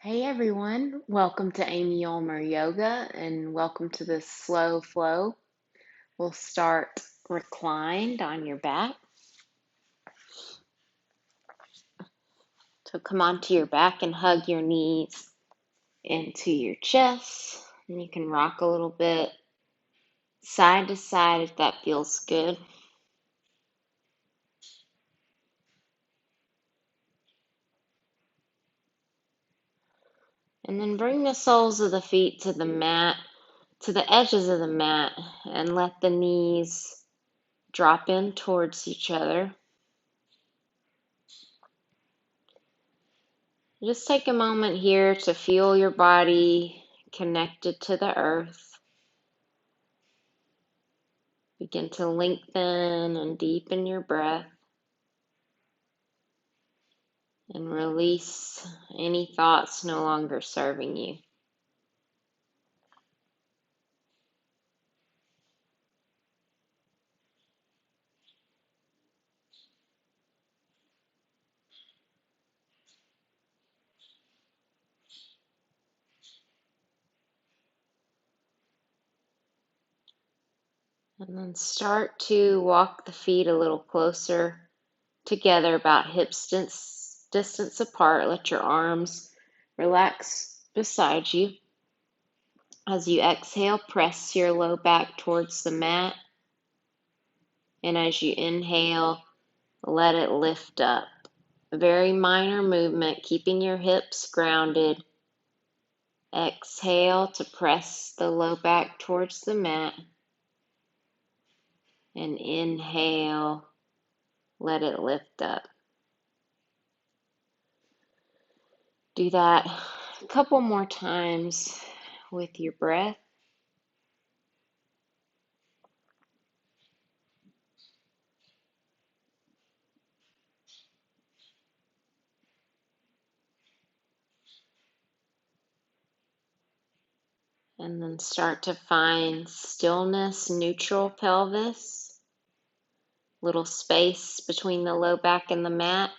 Hey everyone, welcome to Amy Ulmer Yoga and welcome to this slow flow. We'll start reclined on your back. So come onto your back and hug your knees into your chest. And you can rock a little bit side to side if that feels good. And then bring the soles of the feet to the mat, to the edges of the mat, and let the knees drop in towards each other. Just take a moment here to feel your body connected to the earth. Begin to lengthen and deepen your breath and release any thoughts no longer serving you. And then start to walk the feet a little closer together, about hips distance apart. Let your arms relax beside you. As you exhale, press your low back towards the mat. And as you inhale, let it lift up. A very minor movement, keeping your hips grounded. Exhale to press the low back towards the mat. And inhale, let it lift up. Do that a couple more times with your breath. And then start to find stillness, neutral pelvis, little space between the low back and the mat.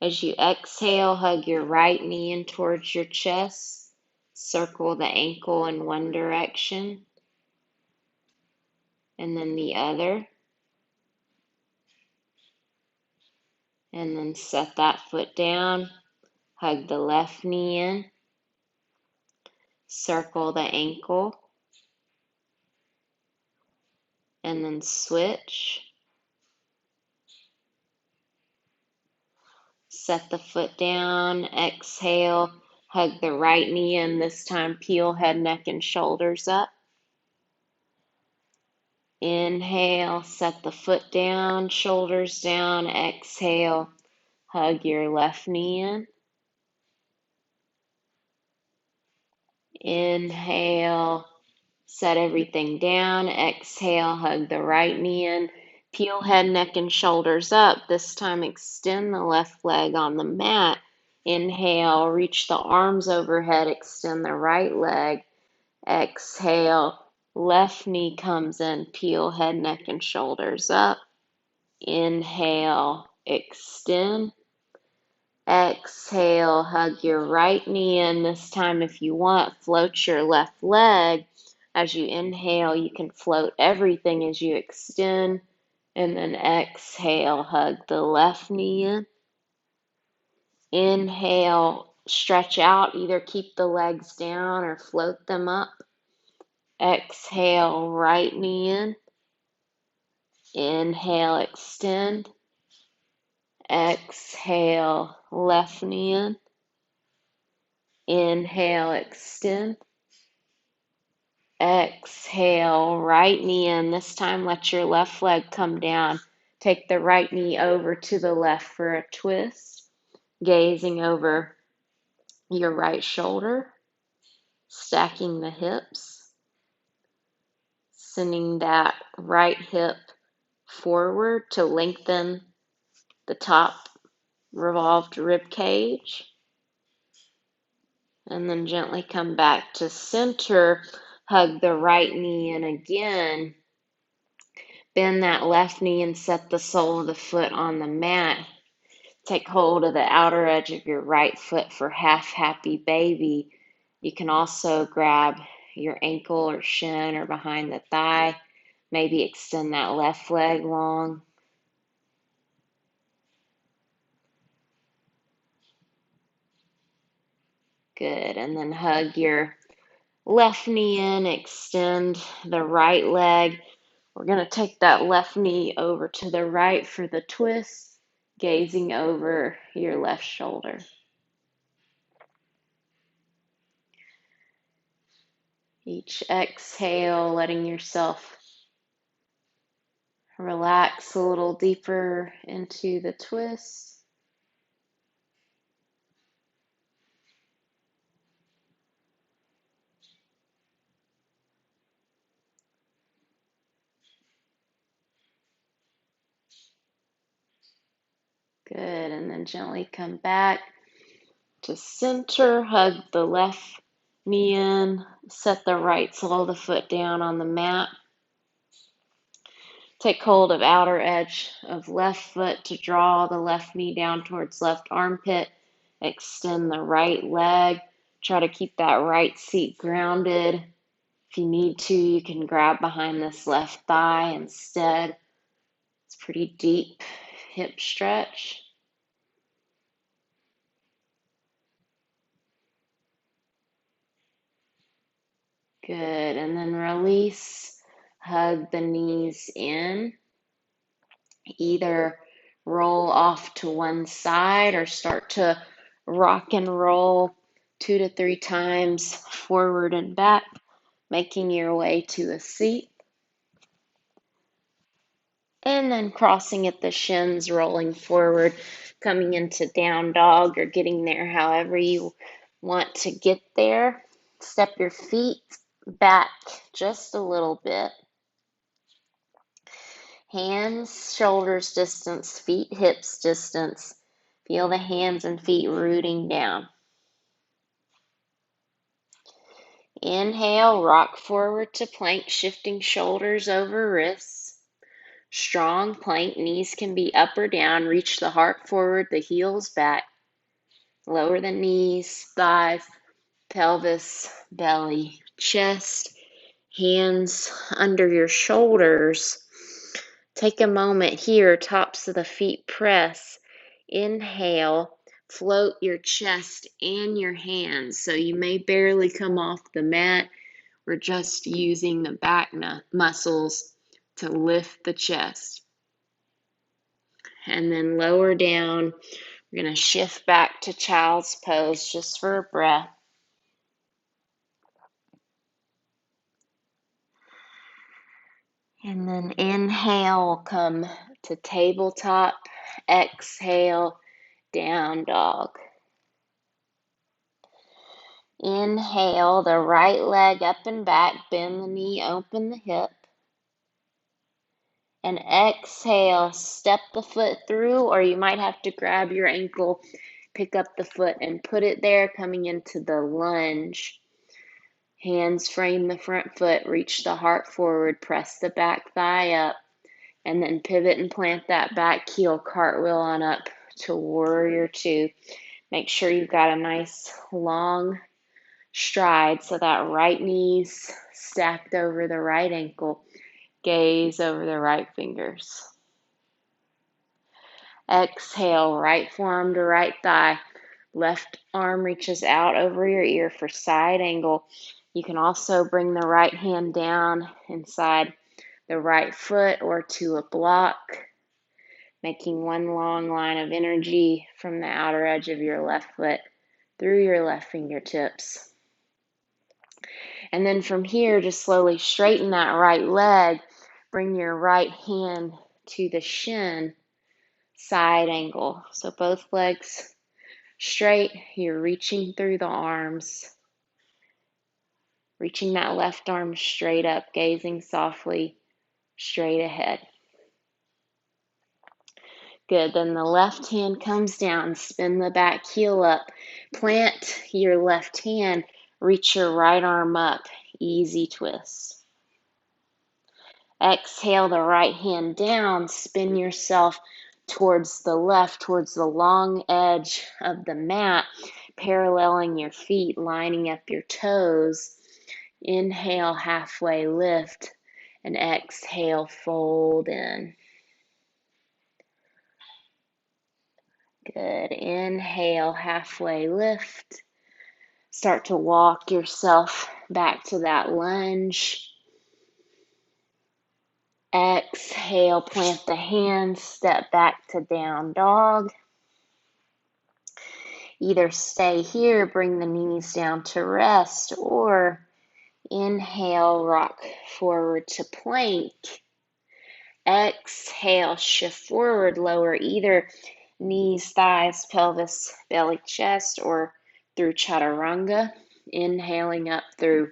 As you exhale, hug your right knee in towards your chest. Circle the ankle in one direction and then the other. And then set that foot down. Hug the left knee in. Circle the ankle. And then switch. Set the foot down. Exhale. Hug the right knee in. This time peel head, neck, and shoulders up. Inhale. Set the foot down. Shoulders down. Exhale. Hug your left knee in. Inhale. Set everything down. Exhale. Hug the right knee in. Peel head, neck, and shoulders up. This time extend the left leg on the mat. Inhale, reach the arms overhead, extend the right leg. Exhale, left knee comes in, peel head, neck, and shoulders up. Inhale, extend. Exhale, hug your right knee in. This time, if you want, float your left leg. As you inhale, you can float everything as you extend. And then exhale, hug the left knee in. Inhale, stretch out, either keep the legs down or float them up. Exhale, right knee in. Inhale, extend. Exhale, left knee in. Inhale, extend. Exhale, right knee in. This time, let your left leg come down. Take the right knee over to the left for a twist, gazing over your right shoulder, stacking the hips, sending that right hip forward to lengthen the top revolved rib cage, and then gently come back to center. Hug the right knee in again. Bend that left knee and set the sole of the foot on the mat. Take hold of the outer edge of your right foot for half happy baby. You can also grab your ankle or shin or behind the thigh. Maybe extend that left leg long. Good. And then hug your left knee in, extend the right leg. We're going to take that left knee over to the right for the twist, gazing over your left shoulder. Each exhale, letting yourself relax a little deeper into the twist. Good, and then gently come back to center. Hug the left knee in. Set the right sole of the foot down on the mat. Take hold of outer edge of left foot to draw the left knee down towards left armpit. Extend the right leg. Try to keep that right seat grounded. If you need to, you can grab behind this left thigh instead. It's pretty deep hip stretch. Good, and then release. Hug the knees in. Either roll off to one side or start to rock and roll 2 to 3 times forward and back, making your way to a seat. And then crossing at the shins, rolling forward, coming into down dog or getting there however you want to get there. Step your feet back just a little bit. Hands, shoulders distance, feet, hips distance. Feel the hands and feet rooting down. Inhale, rock forward to plank, shifting shoulders over wrists. Strong plank, knees can be up or down. Reach the heart forward, the heels back. Lower the knees, thighs, pelvis, belly, chest, hands under your shoulders. Take a moment here, tops of the feet press. Inhale, float your chest and your hands. So you may barely come off the mat. We're just using the back muscles to lift the chest. And then lower down. We're going to shift back to child's pose just for a breath. And then inhale, come to tabletop. Exhale, down dog. Inhale, the right leg up and back, bend the knee, open the hip. And exhale, step the foot through, or you might have to grab your ankle, pick up the foot and put it there, coming into the lunge. Hands frame the front foot, reach the heart forward, press the back thigh up, and then pivot and plant that back heel, cartwheel on up to warrior two. Make sure you've got a nice long stride so that right knee's stacked over the right ankle, gaze over the right fingers. Exhale, right forearm to right thigh, left arm reaches out over your ear for side angle. You can also bring the right hand down inside the right foot or to a block, making one long line of energy from the outer edge of your left foot through your left fingertips. And then from here, just slowly straighten that right leg. Bring your right hand to the shin, side angle. So both legs straight. You're reaching through the arms. Reaching that left arm straight up, gazing softly straight ahead. Good. Then the left hand comes down. Spin the back heel up. Plant your left hand. Reach your right arm up. Easy twist. Exhale the right hand down. Spin yourself towards the left, towards the long edge of the mat, paralleling your feet, lining up your toes. Inhale, halfway lift, and exhale, fold in. Good. Inhale, halfway lift. Start to walk yourself back to that lunge. Exhale, plant the hands, step back to down dog. Either stay here, bring the knees down to rest, or inhale, rock forward to plank. Exhale, shift forward, lower either knees, thighs, pelvis, belly, chest, or through chaturanga. Inhaling up through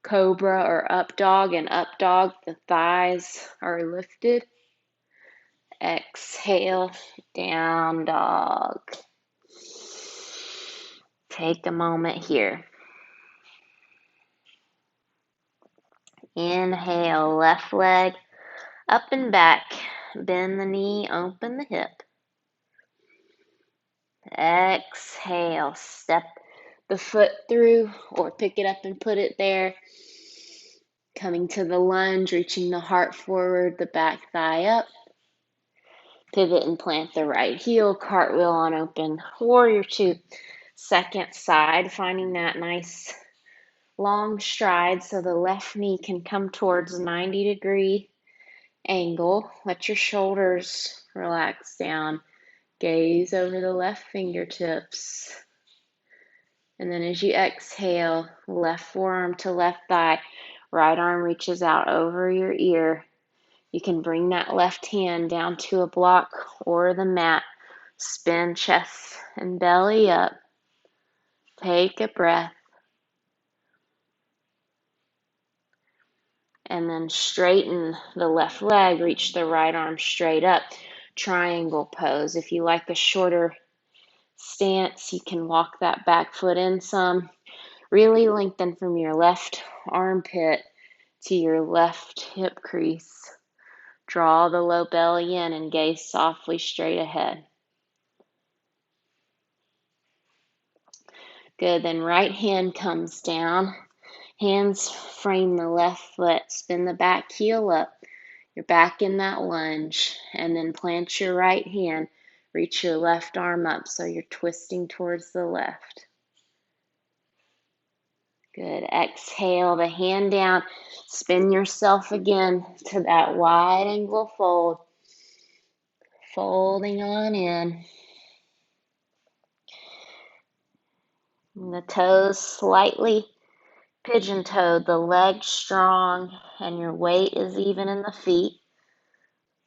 cobra or up dog, and up dog, the thighs are lifted. Exhale, down dog. Take a moment here. Inhale, left leg up and back. Bend the knee, open the hip. Exhale, step the foot through or pick it up and put it there. Coming to the lunge, reaching the heart forward, the back thigh up. Pivot and plant the right heel, cartwheel on open warrior two. Second side, finding that nice long stride so the left knee can come towards a 90-degree angle. Let your shoulders relax down. Gaze over the left fingertips. And then as you exhale, left forearm to left thigh, right arm reaches out over your ear. You can bring that left hand down to a block or the mat. Spin chest and belly up. Take a breath. And then straighten the left leg, reach the right arm straight up. Triangle pose. If you like a shorter stance, you can walk that back foot in some. Really lengthen from your left armpit to your left hip crease. Draw the low belly in and gaze softly straight ahead. Good, then right hand comes down. Hands frame the left foot. Spin the back heel up. You're back in that lunge. And then plant your right hand. Reach your left arm up so you're twisting towards the left. Good. Exhale the hand down. Spin yourself again to that wide angle fold. Folding on in. And the toes slightly pigeon-toed, the legs strong, and your weight is even in the feet.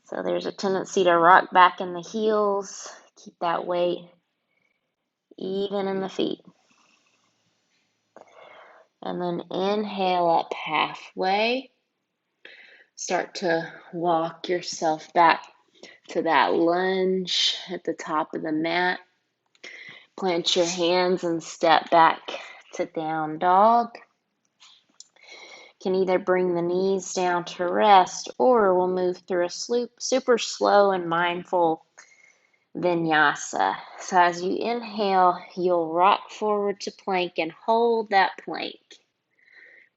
So there's a tendency to rock back in the heels. Keep that weight even in the feet. And then inhale up halfway. Start to walk yourself back to that lunge at the top of the mat. Plant your hands and step back to down dog. Can either bring the knees down to rest, or we'll move through a super slow and mindful vinyasa. So as you inhale, you'll rock forward to plank and hold that plank.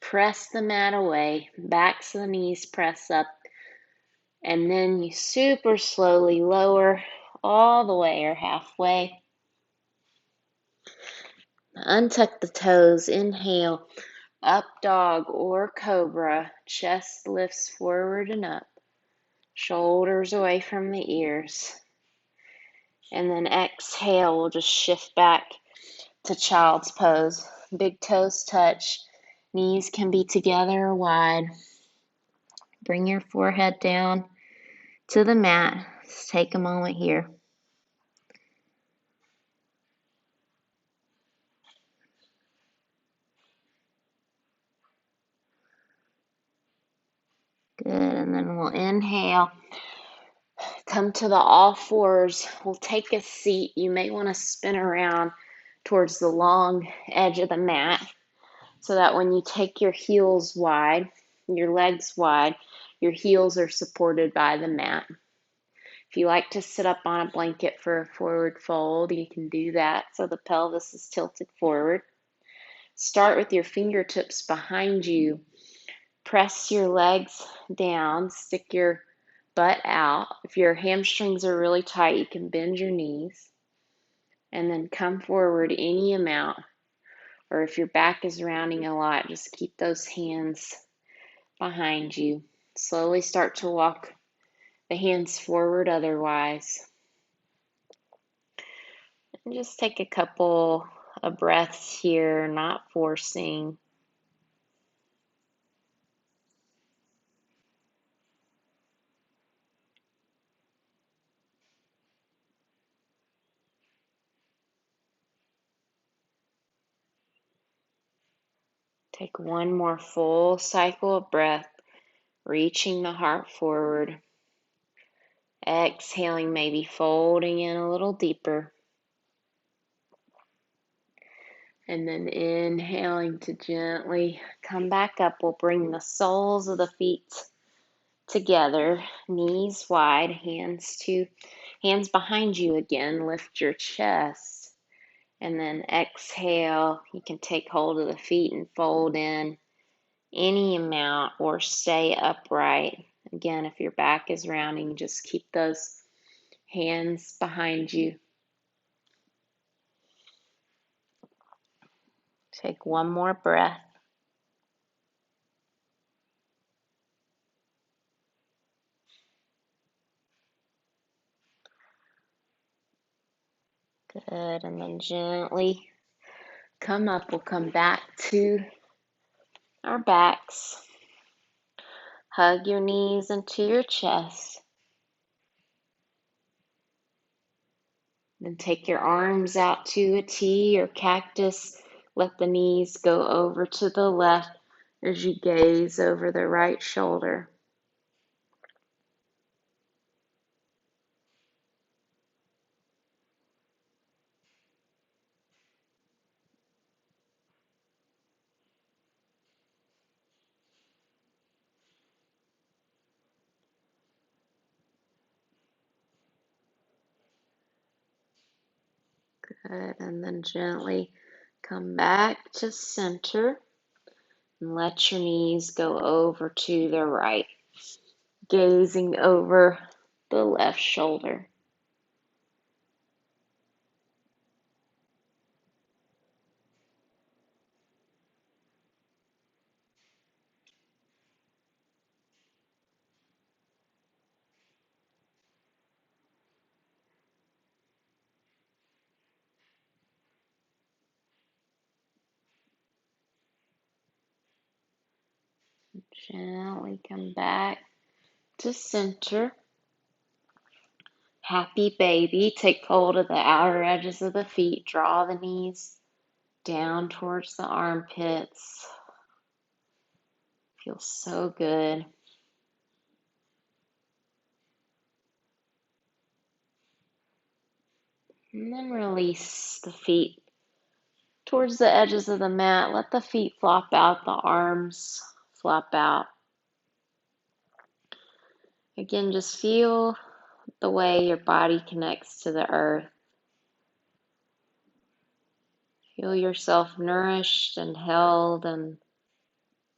Press the mat away, backs of the knees press up, and then you super slowly lower all the way or halfway. Untuck the toes, inhale, up dog or cobra, chest lifts forward and up, shoulders away from the ears. And then exhale, we'll just shift back to child's pose. Big toes touch, knees can be together or wide. Bring your forehead down to the mat. Just take a moment here. Good, and then we'll inhale. Come to the all fours. We'll take a seat. You may want to spin around towards the long edge of the mat so that when you take your heels wide, your legs wide, your heels are supported by the mat. If you like to sit up on a blanket for a forward fold, you can do that so the pelvis is tilted forward. Start with your fingertips behind you. Press your legs down, stick your butt out. If your hamstrings are really tight, you can bend your knees. And then come forward any amount. Or if your back is rounding a lot, just keep those hands behind you. Slowly start to walk the hands forward otherwise. And just take a couple of breaths here, not forcing. Take one more full cycle of breath, reaching the heart forward. Exhaling, maybe folding in a little deeper. And then inhaling to gently come back up. We'll bring the soles of the feet together, knees wide, hands behind you again. Lift your chest. And then exhale. You can take hold of the feet and fold in any amount or stay upright. Again, if your back is rounding, just keep those hands behind you. Take one more breath. Good. And then gently come up. We'll come back to our backs. Hug your knees into your chest. Then take your arms out to a T or cactus. Let the knees go over to the left as you gaze over the right shoulder. Good. And then gently come back to center and let your knees go over to the right, gazing over the left shoulder. Gently come back to center. Happy baby. Take hold of the outer edges of the feet. Draw the knees down towards the armpits. Feels so good. And then release the feet towards the edges of the mat. Let the feet flop out, the arms flop out. Again, just feel the way your body connects to the earth. Feel yourself nourished and held and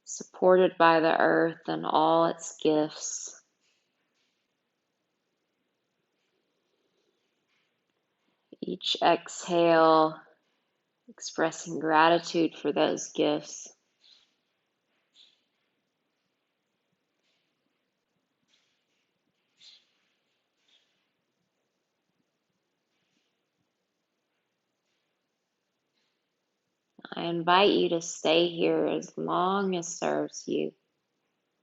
supported by the earth and all its gifts. Each exhale, expressing gratitude for those gifts. I invite you to stay here as long as serves you.